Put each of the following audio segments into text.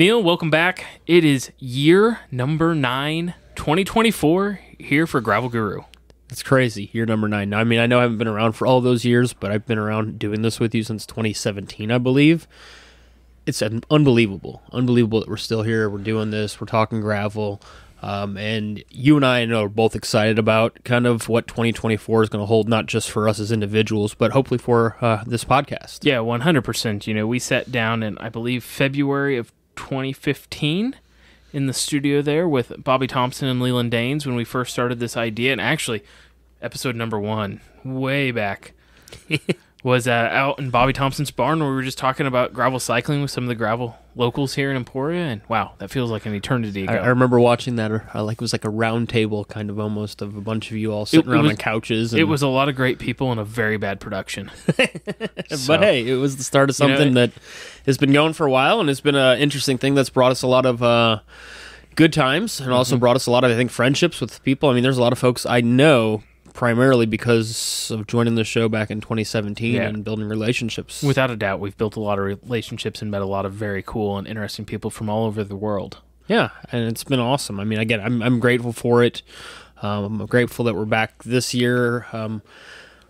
Neil, welcome back. It is year number 9, 2024, here for Gravel Guru. It's crazy, year number 9. Now, I mean, I know I haven't been around for all those years, but I've been around doing this with you since 2017, I believe. It's unbelievable that we're still here, we're doing this, we're talking gravel, and you and I know are both excited about kind of what 2024 is going to hold, not just for us as individuals, but hopefully for this podcast. Yeah, 100%. You know, we sat down in, I believe, February of 2015 in the studio there with Bobby Thompson and Leland Danes when we first started this idea. And actually, episode number 1, way back, was out in Bobby Thompson's barn where we were just talking about gravel cycling with some of the gravel locals here in Emporia. And wow, that feels like an eternity ago. I remember watching that, like it was like a round table kind of almost of a bunch of you all sitting around on couches. And it was a lot of great people and a very bad production. But hey, it was the start of something that has been going for a while, and it's been an interesting thing that's brought us a lot of good times and also brought us a lot of, I think, friendships with people. I mean, there's a lot of folks I know primarily because of joining the show back in 2017 and building relationships. Without a doubt, we've built a lot of relationships and met a lot of very cool and interesting people from all over the world. Yeah, and it's been awesome. I mean, again, I'm grateful for it. I'm grateful that we're back this year,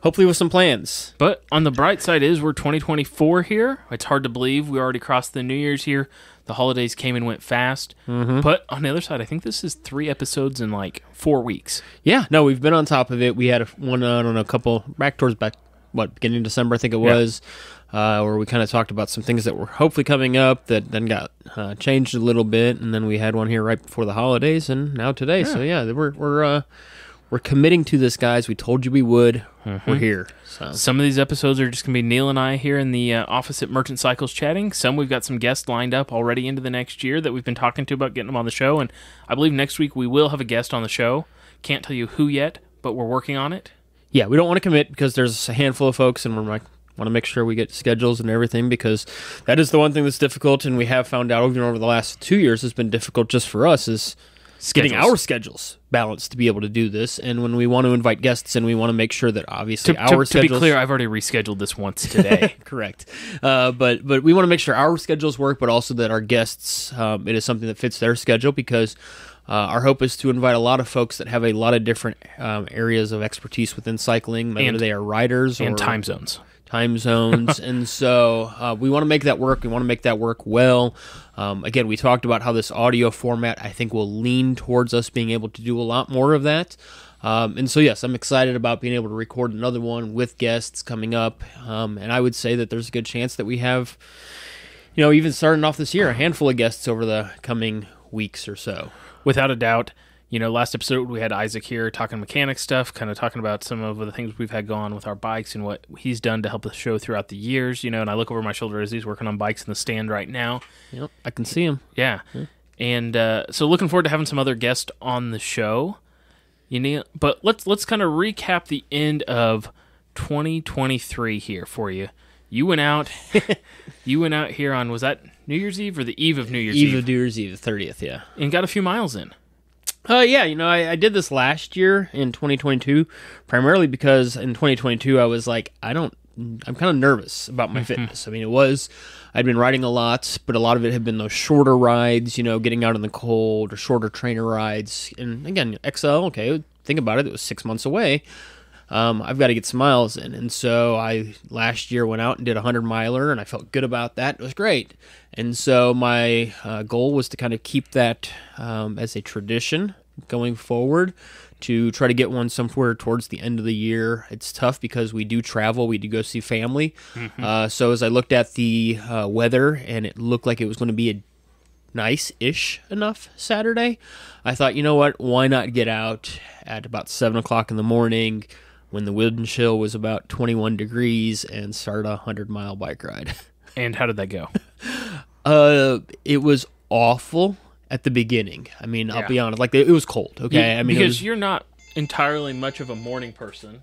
hopefully with some plans. But on the bright side is we're 2024 here. It's hard to believe we already crossed the New Year's here. The holidays came and went fast. But on the other side, I think this is 3 episodes in like 4 weeks. Yeah, no, we've been on top of it. We had one on a couple, beginning of December, I think it was, where we kind of talked about some things that were hopefully coming up that then got changed a little bit. And then we had one here right before the holidays and now today. So yeah, we're committing to this, guys. We told you we would. We're here. So. Some of these episodes are just going to be Neil and I here in the office at Merchant Cycles chatting. Some we've got some guests lined up already into the next year that we've been talking to about getting them on the show. And I believe next week we will have a guest on the show. Can't tell you who yet, but we're working on it. Yeah, we don't want to commit because there's a handful of folks and we're like, want to make sure we get schedules and everything because that is the one thing that's difficult. And we have found out over the last 2 years has been difficult just for us is getting our schedules balanced to be able to do this. And when we want to invite guests in, we want to make sure that obviously our schedules... To be clear, I've already rescheduled this once today. Correct. But we want to make sure our schedules work, but also that our guests, it is something that fits their schedule because our hope is to invite a lot of folks that have a lot of different areas of expertise within cycling, whether they are riders or... And time zones. And so we want to make that work. We want to make that work well. Again, we talked about how this audio format, I think, will lean towards us being able to do a lot more of that. And so, yes, I'm excited about being able to record another one with guests coming up. And I would say that there's a good chance that we have, even starting off this year, a handful of guests over the coming weeks or so. Without a doubt. Last episode we had Isaac here talking mechanic stuff, kind of talking about some of the things we've had going on with our bikes and what he's done to help the show throughout the years, and I look over my shoulder as he's working on bikes in the stand right now. Yep, I can see him. Yeah. And so looking forward to having some other guests on the show. But let's kind of recap the end of 2023 here for you. You went out here on, was that New Year's Eve or the eve of New Year's Eve? Eve of New Year's Eve, the 30th, yeah. And got a few miles in. Yeah, I did this last year in 2022, primarily because in 2022 I was like, I'm kind of nervous about my fitness. I mean, I'd been riding a lot, but a lot of it had been those shorter rides, getting out in the cold or shorter trainer rides. And again, XL, okay, think about it, it was 6 months away. I've got to get some miles in. And so I last year went out and did a 100-miler, and I felt good about that. It was great. And so my goal was to kind of keep that as a tradition going forward, to try to get one somewhere towards the end of the year. It's tough because we do travel. We do go see family. So as I looked at the weather, and it looked like it was going to be a nice-ish enough Saturday, I thought, you know what, why not get out at about 7 o'clock in the morning when the wind chill was about 21 degrees and start a 100-mile bike ride. And how did that go? It was awful at the beginning. I mean, I'll be honest, like it was cold, okay? I mean, because you're not entirely much of a morning person.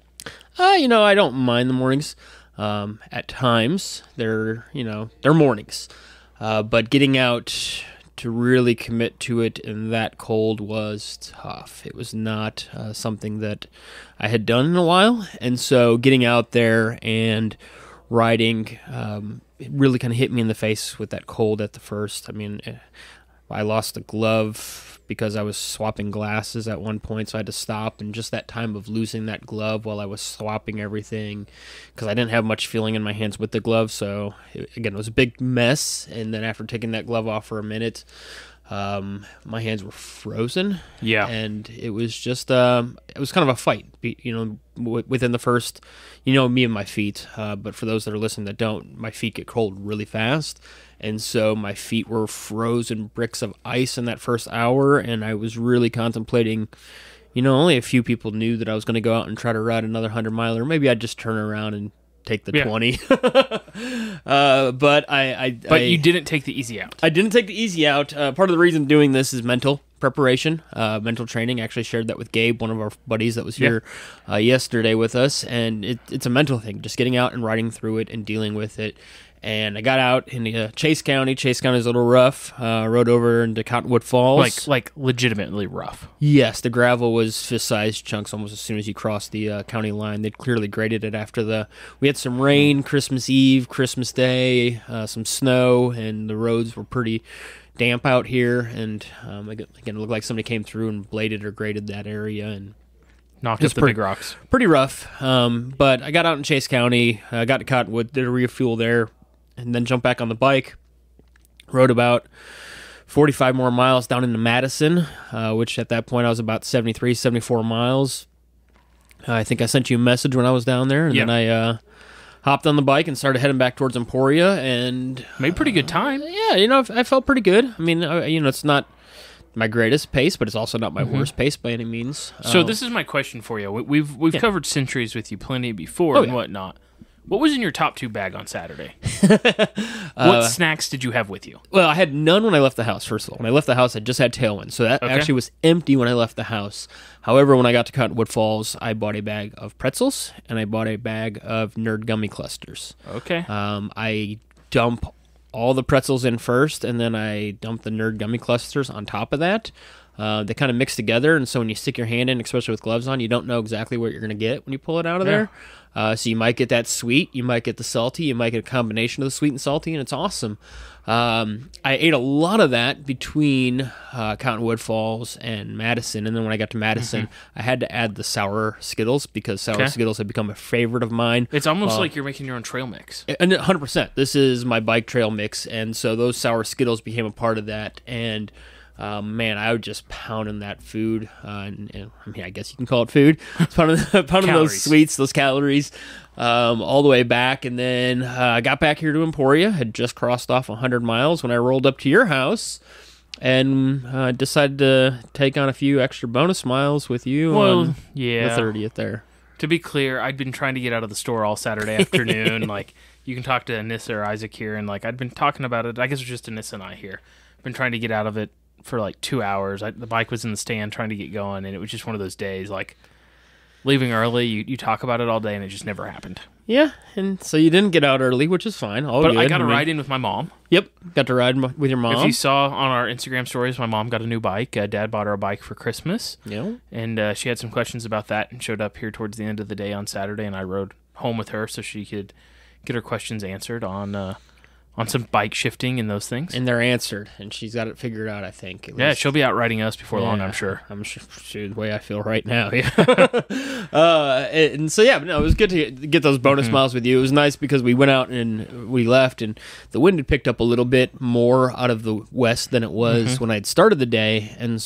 I don't mind the mornings. At times, they're mornings. But getting out to really commit to it in that cold was tough. It was not something that I had done in a while. And so getting out there and riding. It really kind of hit me in the face with that cold at the first. I mean, I lost a glove because I was swapping glasses at one point, so I had to stop. And just that time of losing that glove while I was swapping everything, because I didn't have much feeling in my hands with the glove. So, again, it was a big mess. And then after taking that glove off for a minute, my hands were frozen. Yeah. And it was just, it was kind of a fight, within the first, me and my feet. But for those that are listening that don't, my feet get cold really fast. And so my feet were frozen bricks of ice in that first hour. And I was really contemplating, only a few people knew that I was going to go out and try to ride another 100-miler. Maybe I'd just turn around and take the 20. But you didn't take the easy out. I didn't take the easy out. Part of the reason doing this is mental preparation, mental training. I actually shared that with Gabe, one of our buddies that was here yesterday with us, and it's a mental thing, just getting out and riding through it and dealing with it. And I got out in Chase County. Chase County is a little rough. Rode over into Cottonwood Falls. Like legitimately rough. Yes, the gravel was fist-sized chunks almost as soon as you crossed the county line. They'd clearly graded it after we had some rain, Christmas Eve, Christmas Day, some snow, and the roads were pretty damp out here. And again, it looked like somebody came through and bladed or graded that area and knocked up the big rocks. Pretty rough. But I got out in Chase County, got to Cottonwood, did a refuel there, and then jumped back on the bike, rode about 45 more miles down into Madison, which at that point I was about 73, 74 miles. I think I sent you a message when I was down there, and then I hopped on the bike and started heading back towards Emporia, and made pretty good time. Yeah, I felt pretty good. I mean, it's not my greatest pace, but it's also not my worst pace by any means. So this is my question for you. We've covered centuries with you plenty before and whatnot. What was in your top 2 bag on Saturday? What snacks did you have with you? Well, I had none when I left the house, first of all. When I left the house, I just had Tailwind, so that actually was empty when I left the house. However, when I got to Cottonwood Falls, I bought a bag of pretzels, and I bought a bag of Nerd Gummy Clusters. Okay. I dump all the pretzels in first, and then I dump the Nerd Gummy Clusters on top of that. They kind of mix together, and so when you stick your hand in, especially with gloves on, you don't know exactly what you're going to get when you pull it out of there. So you might get that sweet, you might get the salty, you might get a combination of the sweet and salty, and it's awesome. I ate a lot of that between Cottonwood Falls and Madison, and then when I got to Madison, I had to add the sour Skittles because sour Skittles have become a favorite of mine. It's almost like you're making your own trail mix. And 100%. This is my bike trail mix, and so those sour Skittles became a part of that, and man, I was just pounding that food. I mean, I guess you can call it food. Pounding those sweets, those calories, all the way back. And then I got back here to Emporia. Had just crossed off 100 miles when I rolled up to your house and decided to take on a few extra bonus miles with you on the 30th there. To be clear, I'd been trying to get out of the store all Saturday afternoon. Like, you can talk to Anissa or Isaac here, and like I'd been talking about it. I guess it was just Anissa and I here. Been trying to get out of it for like 2 hours. The bike was in the stand trying to get going, and it was just one of those days, like, leaving early, you talk about it all day, and it just never happened. Yeah, and so you didn't get out early, which is fine. But good. I got to ride in with my mom. Yep, got to ride with your mom. If you saw on our Instagram stories, my mom got a new bike. Dad bought her a bike for Christmas. Yeah. And she had some questions about that and showed up here towards the end of the day on Saturday, and I rode home with her so she could get her questions answered on some bike shifting and those things. And they're answered, and she's got it figured out, I think. Yeah, she'll be out riding us before long, I'm sure. I'm sure the way I feel right now, yeah. And so, yeah, no, it was good to get those bonus miles with you. It was nice because we went out and we left, and the wind had picked up a little bit more out of the west than it was when I had started the day, and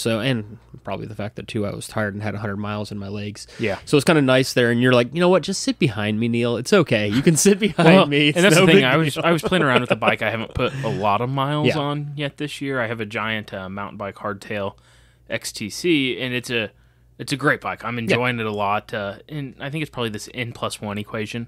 probably the fact that, too, I was tired and had 100 miles in my legs. Yeah. So it's kind of nice there, and you're like, you know what, just sit behind me, Neil. It's okay. You can sit behind me. It's and that's no the thing. big I was playing around with the bike I haven't put a lot of miles on yet this year. I have a giant mountain bike hardtail XTC, and it's a great bike. I'm enjoying it a lot, and I think it's probably this N+1 equation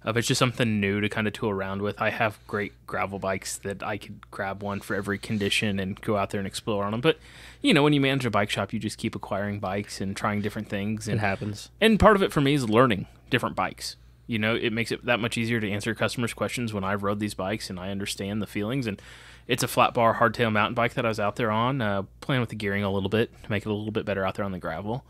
of it's just something new to kind of tool around with. I have great gravel bikes that I could grab one for every condition and go out there and explore on them. But when you manage a bike shop, you just keep acquiring bikes and trying different things. And it happens. And part of it for me is learning different bikes. It makes it that much easier to answer customers' questions when I've rode these bikes and I understand the feelings. And it's a flat bar hardtail mountain bike that I was out there on, playing with the gearing a little bit to make it a little bit better out there on the gravel.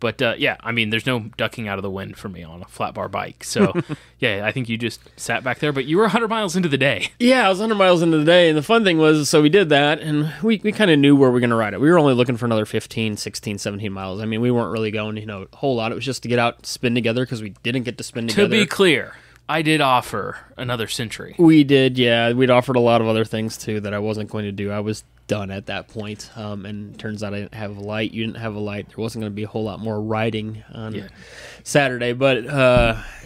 But yeah, I mean, there's no ducking out of the wind for me on a flat bar bike. So yeah, I think you just sat back there, but you were 100 miles into the day. Yeah, I was 100 miles into the day, and the fun thing was, so we did that, and we kind of knew where we were going to ride it. We were only looking for another 15, 16, 17 miles. I mean, we weren't really going, a whole lot. It was just to get out, spin together, because we didn't get to spin together. To be clear, I did offer another Century. We did, yeah. We'd offered a lot of other things, too, that I wasn't going to do. I was done at that point. And turns out I didn't have a light. You didn't have a light. There wasn't going to be a whole lot more riding on Saturday. But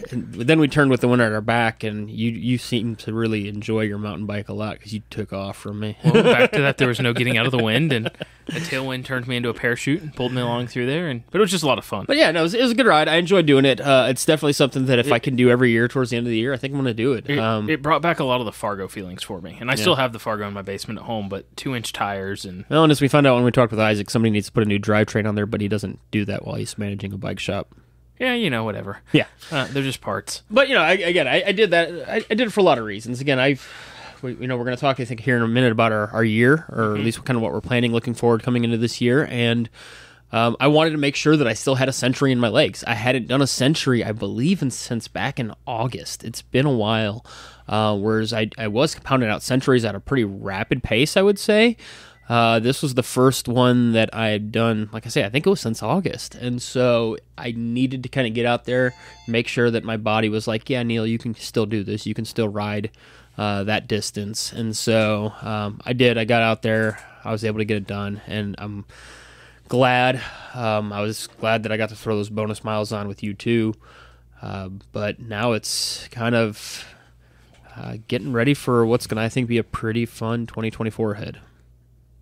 then we turned with the wind at our back, and you seemed to really enjoy your mountain bike a lot because you took off from me. Well, back to that, there was no getting out of the wind, and a tailwind turned me into a parachute and pulled me along through there. But it was just a lot of fun. But yeah, no, it was a good ride. I enjoyed doing it. It's definitely something that if I can do every year towards the end of the year, I think I'm going to do it. It brought back a lot of the Fargo feelings for me. And I still have the Fargo in my basement at home, but 2-inch tires. And as we found out when we talked with Isaac, somebody needs to put a new drivetrain on there, but he doesn't do that while he's managing a bike shop. Yeah, whatever. Yeah. They're just parts. But, I did that. I did it for a lot of reasons. Again, we're going to talk, I think, here in a minute about our year, or at least kind of what we're planning, looking forward coming into this year. And I wanted to make sure that I still had a Century in my legs. I hadn't done a Century, I believe, since back in August. It's been a while. Whereas I was pounding out Centuries at a pretty rapid pace, I would say. This was the first one that I had done, like I say, I think it was since August. And so I needed to kind of get out there, make sure that my body was like, yeah, Neil, you can still do this. You can still ride that distance. And so I did. I got out there. I was able to get it done. And I'm glad. I was glad that I got to throw those bonus miles on with you too. But now it's kind of getting ready for what's going to, I think, be a pretty fun 2024 ahead.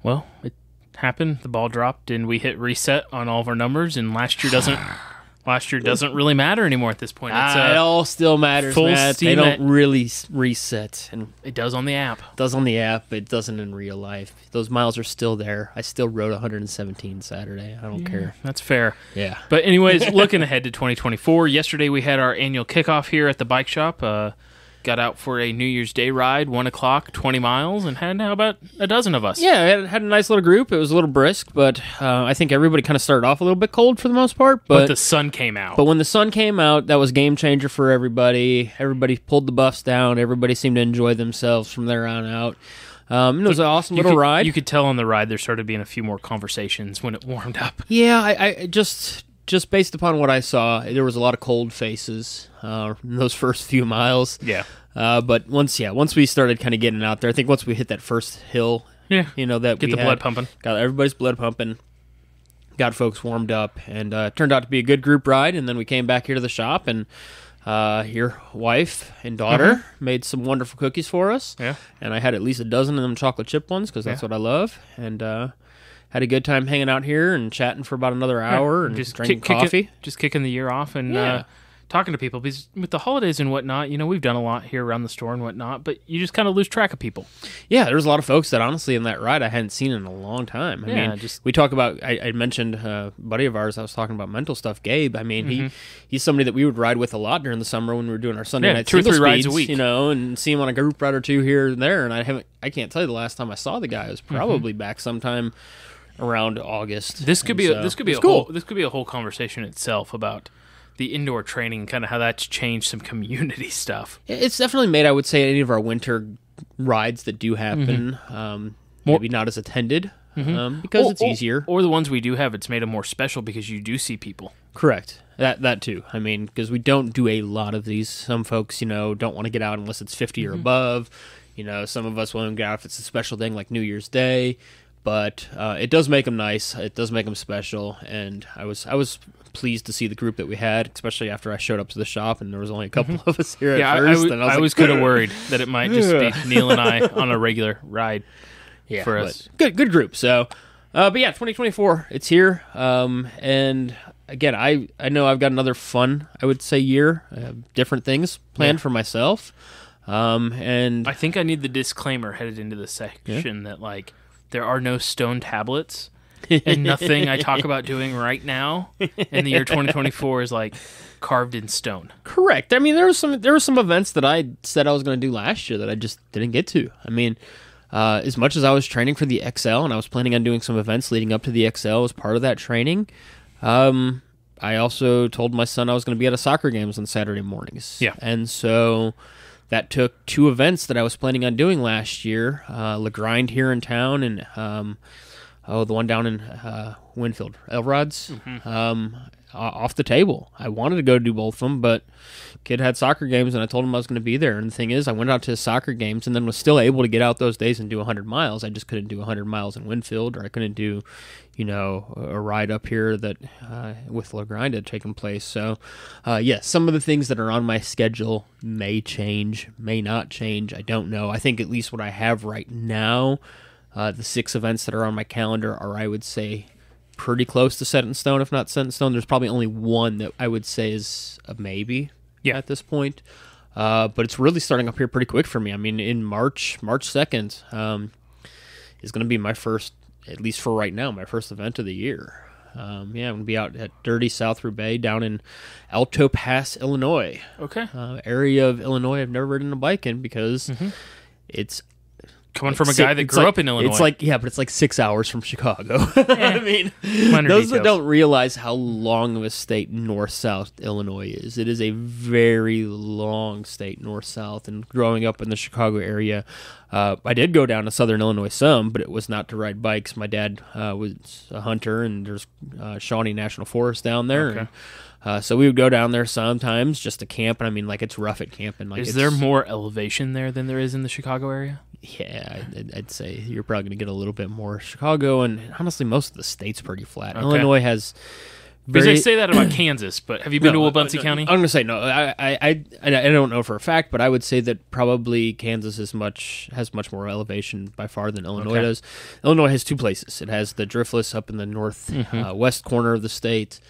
Well, it happened. The ball dropped, and we hit reset on all of our numbers. And last year doesn't really matter anymore at this point. It's, it all still matters, Matt. They don't really reset, and it does on the app. It does on the app. It doesn't in real life. Those miles are still there. I still rode 117 Saturday. I don't care. That's fair. Yeah. But anyways, looking ahead to 2024. Yesterday we had our annual kickoff here at the bike shop. Got out for a New Year's Day ride, 1 o'clock, 20 miles, and had about a dozen of us. Yeah, it had a nice little group. It was a little brisk, but I think everybody kind of started off a little bit cold for the most part. But the sun came out. But when the sun came out, that was game changer for everybody. Everybody pulled the buffs down. Everybody seemed to enjoy themselves from there on out. It was an awesome little ride. You could tell on the ride there started being a few more conversations when it warmed up. Yeah, I just based upon what I saw, there was a lot of cold faces in those first few miles. Yeah. But once we started kind of getting out there, I think once we hit that first hill, that get the blood pumping, got everybody's blood pumping, got folks warmed up, and turned out to be a good group ride. And then we came back here to the shop, and your wife and daughter made some wonderful cookies for us. Yeah. And I had at least a dozen of them chocolate chip ones because that's what I love. And had a good time hanging out here and chatting for about another hour and just drinking coffee. Just kicking the year off and talking to people. Because with the holidays and whatnot, we've done a lot here around the store and whatnot, but you just kind of lose track of people. Yeah, there was a lot of folks that honestly in that ride I hadn't seen in a long time. I mean, we talk about, I mentioned a buddy of ours, I was talking about mental stuff, Gabe. I mean, he's somebody that we would ride with a lot during the summer when we were doing our Sunday night 2 or 3 speeds, rides a week. And see him on a group ride or two here and there. And I can't tell you the last time I saw the guy. It was probably back sometime around August. This could be a whole conversation itself about the indoor training, kind of how that's changed some community stuff. It's definitely made, I would say, any of our winter rides that do happen, maybe not as attended, because it's easier. Or the ones we do have, it's made them more special because you do see people. Correct. That too. I mean, because we don't do a lot of these. Some folks, don't want to get out unless it's 50 or above. Some of us won't get out if it's a special thing like New Year's Day. But it does make them nice. It does make them special, and I was pleased to see the group that we had, especially after I showed up to the shop and there was only a couple of us here at first. I was kind of worried that it might just be Neil and I on a regular ride for us. Good group. So, but yeah, 2024, it's here. And again, I know I've got another fun, I would say, year. I have different things planned for myself. And I think I need the disclaimer headed into this section that there are no stone tablets, and nothing I talk about doing right now in the year 2024 is carved in stone. Correct. I mean, there were some events that I said I was going to do last year that I just didn't get to. I mean, as much as I was training for the XL and I was planning on doing some events leading up to the XL as part of that training, I also told my son I was going to be at a soccer games on Saturday mornings. Yeah. And so that took 2 events that I was planning on doing last year, Le Grind here in town and the one down in Winfield, Elrod's, off the table. I wanted to go do both of them, but kid had soccer games, and I told him I was going to be there. And the thing is, I went out to his soccer games and then was still able to get out those days and do 100 miles. I just couldn't do 100 miles in Winfield, or I couldn't do, a ride up here that with Le Grind had taken place. So, yes, some of the things that are on my schedule may change, may not change. I don't know. I think at least what I have right now, the 6 events that are on my calendar are, I would say, pretty close to set in stone, if not set in stone. There's probably only one that I would say is a maybe at this point. But it's really starting up here pretty quick for me. I mean, in March 2nd is going to be my first, at least for right now, my first event of the year. I'm going to be out at Dirty South Roubaix down in Alto Pass, Illinois. Okay. Area of Illinois I've never ridden a bike in because it's coming from a guy that grew up in Illinois. It's like 6 hours from Chicago. I mean, those that don't realize how long of a state north-south Illinois is. It is a very long state north-south, and growing up in the Chicago area, I did go down to southern Illinois some, but it was not to ride bikes. My dad was a hunter, and there's Shawnee National Forest down there. Okay. And, so we would go down there sometimes just to camp, and I mean, like, it's rough at camping. Like, is there more elevation there than there is in the Chicago area? Yeah, I'd say you're probably going to get a little bit more. Chicago, and honestly, most of the state's pretty flat. Okay. Illinois has because they say that about Kansas, but have you been to Wabunsee County? I'm going to say no. I don't know for a fact, but I would say that probably Kansas has much more elevation by far than Illinois does. Illinois has 2 places. It has the Driftless up in the north west corner of the state.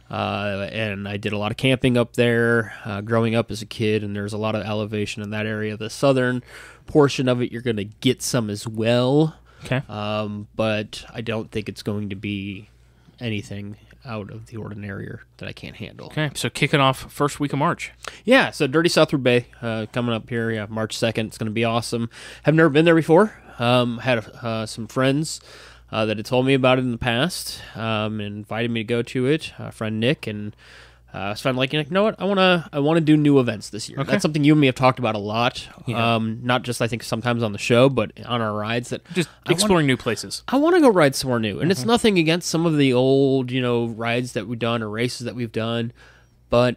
And I did a lot of camping up there growing up as a kid, and there's a lot of elevation in that area. The southern portion of it, you're going to get some as well. Okay. But I don't think it's going to be anything out of the ordinary or that I can't handle. Okay, so kicking off first week of March. Yeah, so Dirty South Roubaix coming up here, March 2nd. It's going to be awesome. Have never been there before. Had some friends that had told me about it in the past, and invited me to go to it. Friend Nick, and so I'm like, you know what? I want to do new events this year. Okay. That's something you and me have talked about a lot. Yeah. Not just I think sometimes on the show, but on our rides. That just exploring new places. I want to go ride somewhere new, and it's nothing against some of the old rides that we've done or races that we've done, but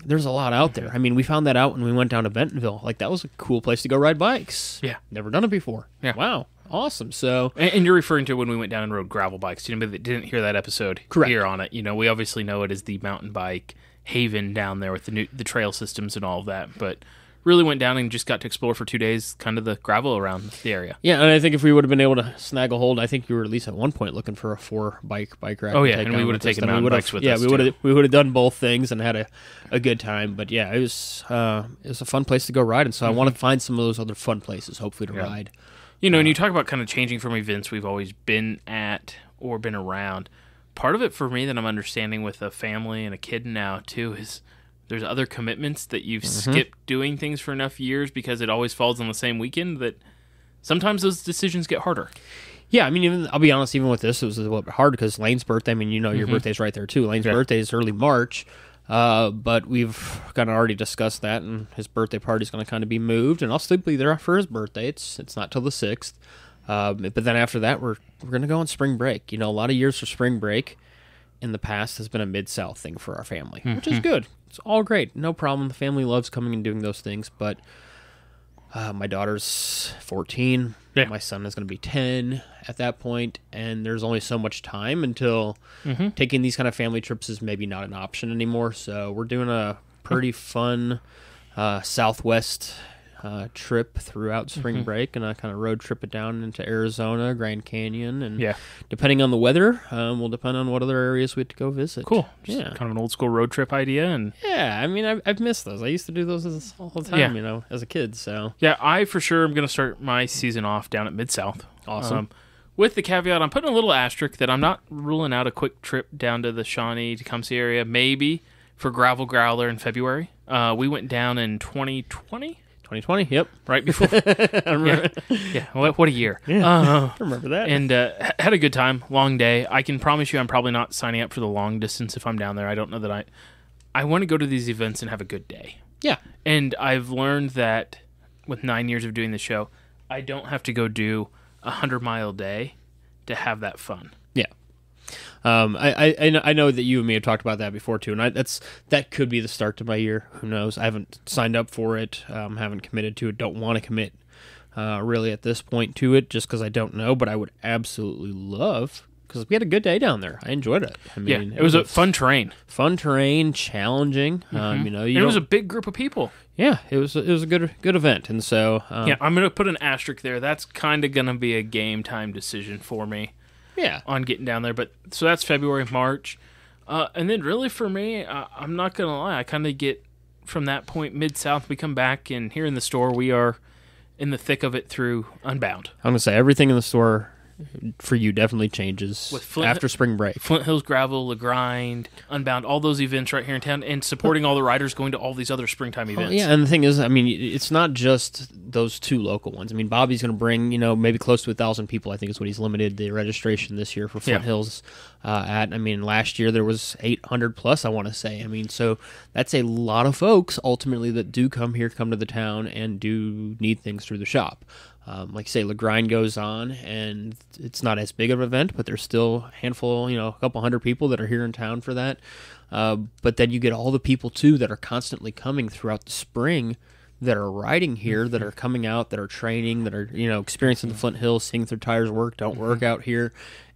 there's a lot out there. I mean, we found that out when we went down to Bentonville. Like, that was a cool place to go ride bikes. Yeah, never done it before. Yeah, wow. Awesome. So, and you're referring to when we went down and rode gravel bikes. Anybody that didn't hear that episode, correct, here on it. We obviously know it as the mountain bike haven down there with the trail systems and all of that, but really went down and just got to explore for 2 days, kind of the gravel around the area. Yeah, and I think if we would have been able to snag a hold, I think you were at least at one point looking for a 4 bike ride. Oh yeah, and we would have taken mountain bikes with us. Yeah, we would have done both things and had a good time. But yeah, it was a fun place to go ride, and so I want to find some of those other fun places, hopefully, to ride. And you talk about kind of changing from events we've always been at or been around. Part of it for me that I'm understanding with a family and a kid now too is there's other commitments that you've skipped doing things for enough years because it always falls on the same weekend that sometimes those decisions get harder. Yeah, I mean, I'll be honest, even with this, it was a little bit hard because Lane's birthday, I mean, your birthday's right there too. Lane's birthday is early March, but we've kind of already discussed that, and his birthday party's going to kind of be moved, and I'll still be there for his birthday. It's not till the 6th. But then after that, we're going to go on spring break. A lot of years for spring break in the past has been a Mid-South thing for our family, which is good. It's all great. No problem. The family loves coming and doing those things, but my daughter's 14. Yeah. My son is going to be 10 at that point, and there's only so much time until taking these kind of family trips is maybe not an option anymore. So we're doing a pretty fun Southwest trip throughout spring break, and I kind of road trip it down into Arizona, Grand Canyon, and depending on the weather, will depend on what other areas we have to go visit. Cool. Just kind of an old school road trip idea. And I mean, I've missed those. I used to do those all the time, as a kid. So I for sure am going to start my season off down at Mid-South. Awesome. With the caveat, I'm putting a little asterisk that I'm not ruling out a quick trip down to the Shawnee-Tecumseh area, maybe for Gravel Growler in February. We went down in 2020. 2020. Yep. right before. I remember. Yeah, what a year. Yeah. I remember that. And had a good time. Long day. I can promise you I'm probably not signing up for the long distance if I'm down there. I don't know that I want to go to these events and have a good day. yeah. And I've learned that with 9 years of doing the show, I don't have to go do a 100-mile day to have that fun. Yeah. I know that you and me have talked about that before too, and that could be the start to my year. Who knows? I haven't signed up for it. Haven't committed to it. Don't want to commit really at this point to it, just because I don't know. But I would absolutely love, because we had a good day down there. I enjoyed it. I mean, It was a fun terrain. fun terrain, challenging. It was a big group of people. yeah, it was a good event, and so Yeah, I'm going to put an asterisk there. That's kind of going to be a game time decision for me yeah. on getting down there. But so that's February, March. And then really for me, I'm not going to lie, I kind of get from that point Mid-South. We come back, and here in the store, we are in the thick of it through Unbound. I'm gonna say everything in the store for you definitely changes With after spring break. Flint Hills Gravel, La Grind, Unbound, all those events right here in town, and supporting all the riders going to all these other springtime events. Yeah, and the thing is, I mean, it's not just those two local ones. I mean, Bobby's going to bring, maybe close to 1,000 people, I think is what he's limited the registration this year for Flint Hills at. I mean, last year there was 800 plus, I want to say. I mean, so that's a lot of folks, ultimately, that do come to the town and do need things through the shop. Like say, La Grind goes on, and it's not as big of an event, but there's still a handful, a couple hundred people that are here in town for that. But then you get all the people, too, that are constantly coming throughout the spring that are riding here, that are coming out, that are training, that are, experiencing the Flint Hills, seeing if their tires work, don't work out here.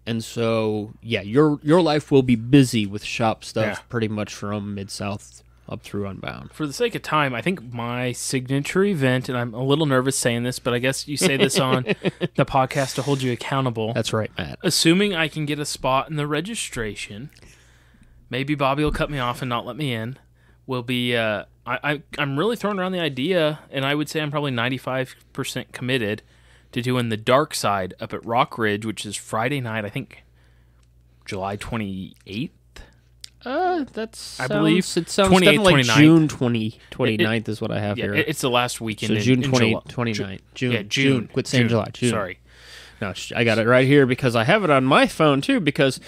And so, yeah, your life will be busy with shop stuff pretty much from Mid-South up through Unbound. For the sake of time, I think my signature event, and I'm a little nervous saying this, but I guess you say this on the podcast to hold you accountable. That's right, Matt. Assuming I can get a spot in the registration, maybe Bobby will cut me off and not let me in, will be, I'm really throwing around the idea, and I would say I'm probably 95% committed to doing the Dark Side up at Rock Ridge, which is Friday night, I think July 28th. I believe it sounds 28th, definitely like 29th. June 29th is what I have Yeah, here. it's the last weekend. So June in 29th. June. Quit saying June. July. June. Sorry. No, I got it right here because I have it on my phone too. Because,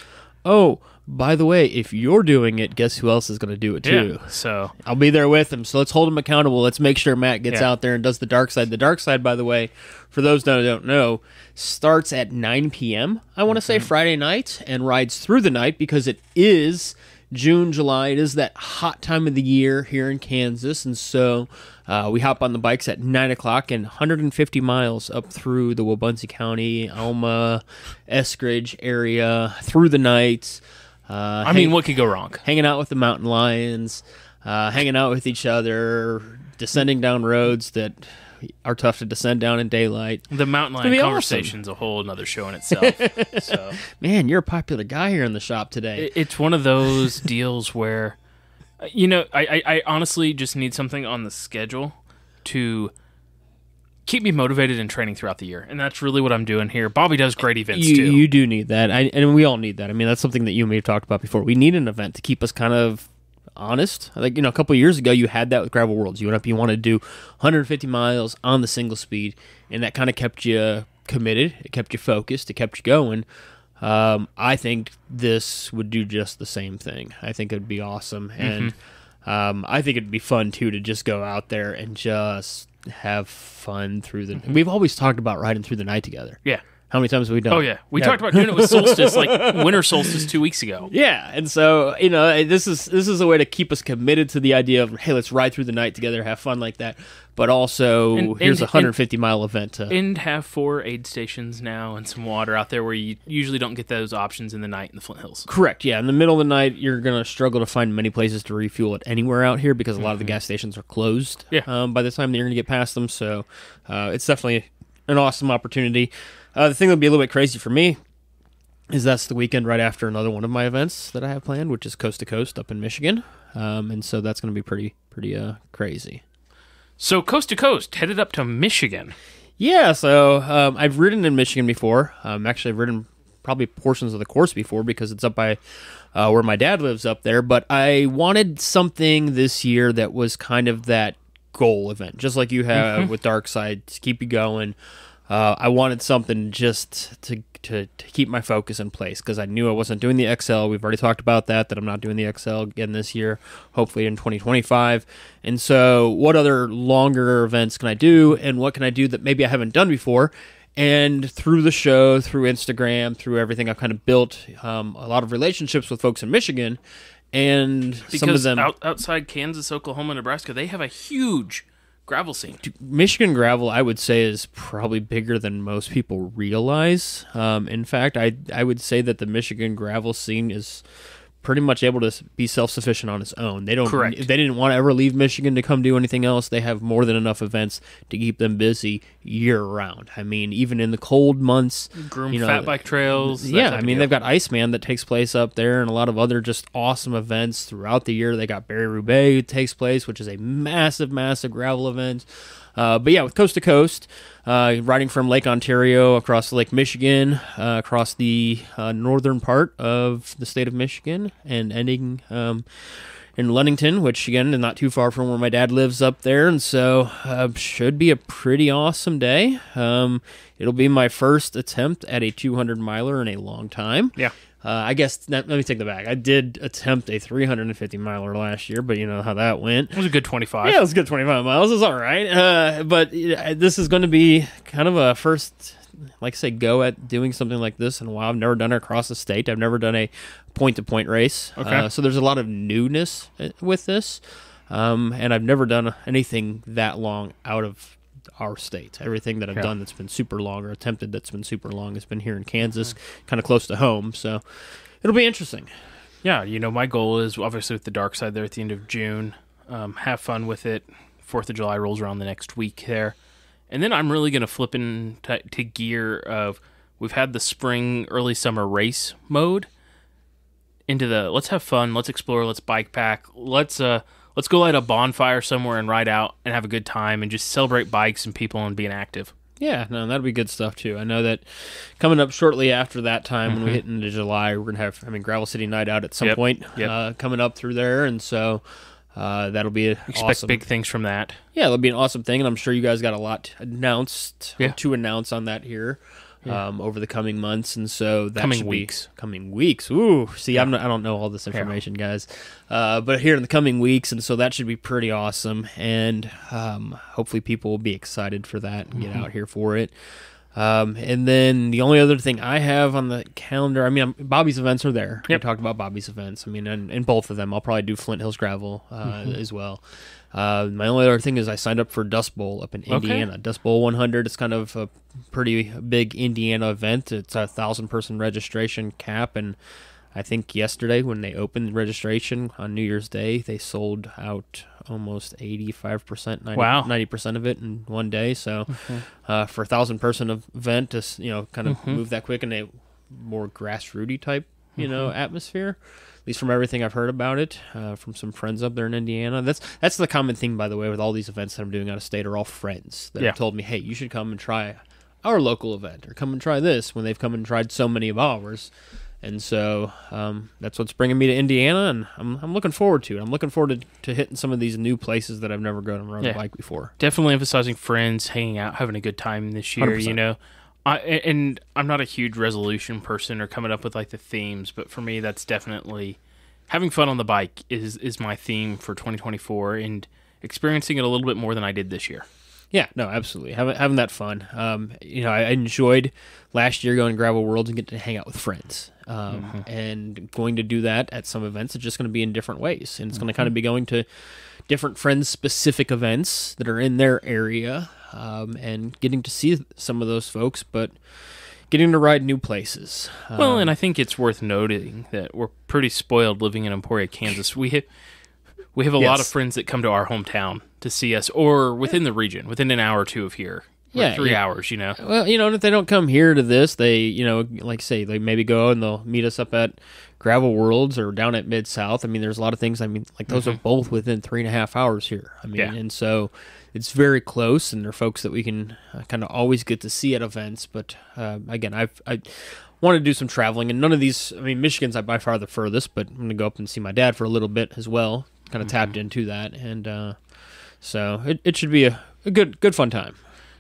by the way, if you're doing it, guess who else is going to do it too? Yeah, so I'll be there with him. So let's hold him accountable. Let's make sure Matt gets Yeah. out there and does the Dark Side. The Dark Side, by the way, for those that don't know, starts at 9 p.m., I want to say Friday night, and rides through the night because it is June, July. It is that hot time of the year here in Kansas. And so we hop on the bikes at 9 o'clock and 150 miles up through the Wabaunsee County, Alma, Eskridge area through the night. I mean, what could go wrong? Hanging out with the mountain lions, hanging out with each other, descending down roads that are tough to descend down in daylight. The mountain gonna lion be conversation's a whole another show in itself. So Man, you're a popular guy here in the shop today. it's one of those deals where, I honestly just need something on the schedule to keep me motivated in training throughout the year, and that's really what I'm doing here. Bobby does great events too. You do need that, and we all need that. I mean, that's something that you and me have talked about before. We need an event to keep us kind of honest. Like, a couple of years ago, you had that with Gravel Worlds. You went up, you wanted to do 150 miles on the single speed, and that kind of kept you committed. It kept you focused. It kept you going. I think this would do just the same thing. I think it'd be awesome, and I think it'd be fun too to just go out there and just have fun through the. We've always talked about riding through the night together. Yeah. How many times have we done? Oh yeah, we talked about doing it with solstice, like winter solstice 2 weeks ago. Yeah, and so this is a way to keep us committed to the idea of, hey, let's ride through the night together, have fun like that. But also, here's a 150-mile event. And have 4 aid stations now and some water out there where you usually don't get those options in the night in the Flint Hills. Correct, yeah. In the middle of the night, you're going to struggle to find many places to refuel it anywhere out here because a lot of the gas stations are closed by the time that you're going to get past them. So it's definitely an awesome opportunity. The thing that'll be a little bit crazy for me is that's the weekend right after another one of my events that I have planned, which is Coast to Coast up in Michigan. And so that's going to be pretty crazy. So Coast to Coast, headed up to Michigan. Yeah, so I've ridden in Michigan before. Actually, I've ridden probably portions of the course before because it's up by where my dad lives up there. But I wanted something this year that was kind of that goal event, just like you have with Dark Side to keep you going. I wanted something just to keep my focus in place because I knew I wasn't doing the XL. We've already talked about that I'm not doing the XL again this year, hopefully in 2025. And so what other longer events can I do, and what can I do that maybe I haven't done before? And through the show, through Instagram, through everything, I've kind of built a lot of relationships with folks in Michigan. And because some of them outside Kansas, Oklahoma, Nebraska, they have a huge gravel scene. Michigan gravel, I would say, is probably bigger than most people realize. In fact, I would say that the Michigan gravel scene is pretty much able to be self-sufficient on its own. They don't. Correct. If they didn't want to ever leave Michigan to come do anything else, they have more than enough events to keep them busy year-round. I mean, even in the cold months, Groom fat bike trails. Yeah, I mean, they've got Iceman that takes place up there and a lot of other just awesome events throughout the year. They got Barry-Roubaix that takes place, which is a massive, massive gravel event. But yeah, with Coast to Coast, riding from Lake Ontario across Lake Michigan, across the northern part of the state of Michigan, and ending in Ludington, which again is not too far from where my dad lives up there, and so should be a pretty awesome day. It'll be my first attempt at a 200-miler in a long time. Yeah. I guess, let me take that back. I did attempt a 350-miler last year, but you know how that went. It was a good 25. Yeah, it was a good 25 miles. It's all right. But this is going to be kind of a first, like I say, go at doing something like this in a while. I've never done it across the state. I've never done a point-to-point race. Okay. So there's a lot of newness with this. And I've never done anything that long out of our state. Everything that I've done that's been super long or attempted that's been super long has been here in Kansas, kind of close to home. So it'll be interesting. Yeah, you know, my goal is obviously with the Dark Side there at the end of June. Have fun with it. 4th of July rolls around the next week there. And then I'm really going to flip into gear of, we've had the spring, early summer race mode into the let's have fun, let's explore, let's bike pack, let's go light a bonfire somewhere and ride out and have a good time and just celebrate bikes and people and being active. Yeah, no, that'd be good stuff too. I know that coming up shortly after that time, when we hit into July, we're gonna have, Gravel City Night Out at some point coming up through there, and so that'll be expect big things from that. Yeah, it'll be an awesome thing, and I'm sure you guys got a lot to announce on that here. Over the coming months, and so that coming weeks. Ooh, see, I don't know all this information, guys, but here in the coming weeks, and so that should be pretty awesome, and hopefully people will be excited for that and get out here for it. And then the only other thing I have on the calendar, Bobby's events are there. We talked about Bobby's events. And both of them, I'll probably do Flint Hills Gravel as well. My only other thing is I signed up for Dust Bowl up in Indiana. Dust Bowl 100. It's kind of a pretty big Indiana event. It's a 1,000-person registration cap, and I think yesterday when they opened registration on New Year's Day, they sold out almost 85%, 90% of it in one day. So for a 1,000-person event to kind of move that quick in a more grassrooty type atmosphere. At least from everything I've heard about it, from some friends up there in Indiana. That's the common thing, by the way, with all these events that I'm doing out of state are all friends that have told me, hey, you should come and try our local event, or come and try this, when they've come and tried so many of ours. And so that's what's bringing me to Indiana, and I'm looking forward to it. I'm looking forward to hitting some of these new places that I've never gone and rode a bike before. Definitely emphasizing friends, hanging out, having a good time this year, 100%. And I'm not a huge resolution person or coming up with like the themes, but for me, that's definitely having fun on the bike is my theme for 2024, and experiencing it a little bit more than I did this year. Yeah, no, absolutely. Having that fun. I enjoyed last year going to Gravel Worlds and getting to hang out with friends. And going to do that at some events, it's just going to be in different ways. And it's going to kind of be going to different friends-specific events that are in their area, and getting to see some of those folks, but getting to ride new places. Well, and I think it's worth noting that we're pretty spoiled living in Emporia, Kansas. We have a lot of friends that come to our hometown to see us, or within the region, within an hour or two of here. Or 3 hours, Well, and if they don't come here to this, they, like say, they maybe go and they'll meet us up at Gravel Worlds or down at Mid-South. There's a lot of things, like those are both within 3.5 hours here. And so it's very close, and they're folks that we can kind of always get to see at events. But again, I want to do some traveling, and none of these, Michigan's by far the furthest, but I'm going to go up and see my dad for a little bit as well, kind of tapped into that, and So it should be a good fun time.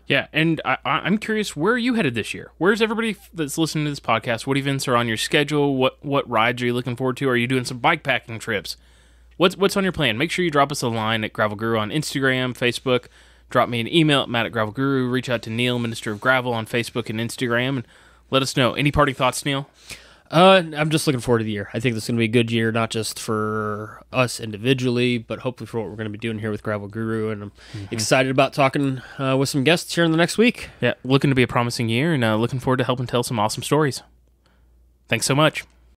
Yeah, and I'm curious, where are you headed this year? Where's everybody that's listening to this podcast? What events are on your schedule? What rides are you looking forward to? Are you doing some bike packing trips? What's on your plan? Make sure you drop us a line at Gravel Guru on Instagram, Facebook. Drop me an email at matt@gravelguru. Reach out to Neil, Minister of Gravel, on Facebook and Instagram, and let us know. Any parting thoughts, Neil? I'm just looking forward to the year. I think this is going to be a good year, not just for us individually, but hopefully for what we're going to be doing here with Gravel Guru. And I'm excited about talking with some guests here in the next week. Yeah, looking to be a promising year, and looking forward to helping tell some awesome stories. Thanks so much.